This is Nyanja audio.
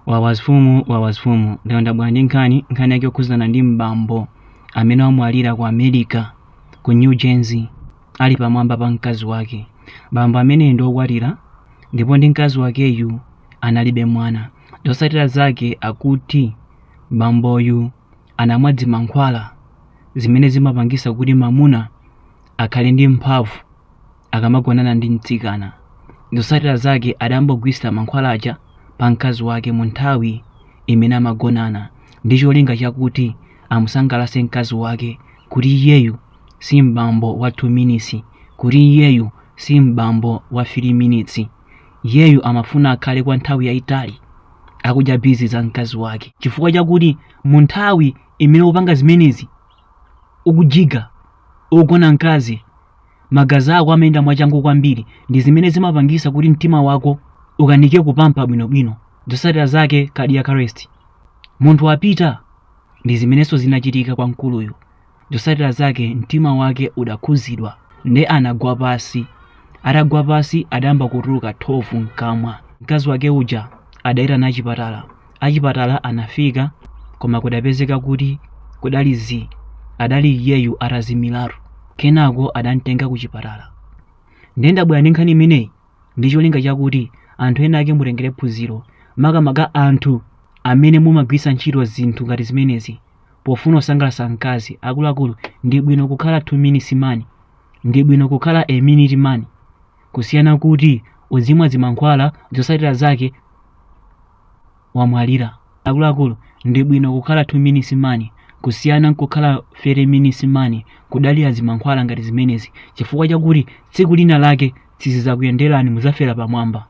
wawazifumu lero ndabwera ndi nkhani yake yokhuzana ndi mbambo amene wamwalira ku America ku New Jersey ali pamwamba pa mkazi wake. Bambo amene ndi okwatira ndipo ndi mkazi wakeyu analibe mwana. Zotsatira zake akuti bamboyu anamwa mankhwala zimene zimapangisa kuti mamuna akhale ndi mphamvu akamagonana ndi mtsikana. Zotsatira zake adambogwisa mankhwala aja pa mkazi wake mu nthawi imene amagonana ndi cholinga chakuti amusangalatse mkazi wake kuti iyeyu si mbambo wa 2 minutes, kuti iyeyu si mbambo wa 3 minutes. Iyeyu amafuna akhale kwa nthawi yayitali akudya bizi za mkazi wake, chifukwa chakuti mu nthawi imene upanga zimenezi ukujiga ukugona mkazi magazi ako amayenda mwachangu kwambiri, ndi zimene zimapangisa kuti mtima wako ukanike kupampa bwinobwino. Zotsatira zake cardiac arrest, munthu wapita, ndi zimenenso zinachitika kwa mkuluyu. Zotsatira zake mtima wake udakhuzidwa ndi anagwa pasi. Atagwa pasi adayamba kutuluka thovu mkamwa. Mkazi wake uja adayitana achipatala anafika koma kudapezeka kuti kudali adali iyeyu atazimiraru. Kenako adamtenga ku chipatala. Ndabwera ndi nkhani imeneyi ndi cholinga chakuti anthu ena ake mutengere phunziro, makamaka anthu amene mumagwisa ntchito zinthu ngati zimenezi pofuna kusangalatsa mkazi. Akuluakulu, ndi bwino kukhala 2 minutes man, ndi bwino kukhala a minute man, kusiyana kuti uzimwa zimankhwala zotsatira zake wamwalira. Akuluakulu, ndi bwino kukhala 2 minutes man, kusiyana nkukhala 3 minutes man kudalira zimankhwala ngati zimenezi, chifukwa chakuti tsiku lina lake sizizakuyenderani, muzafera pamwamba.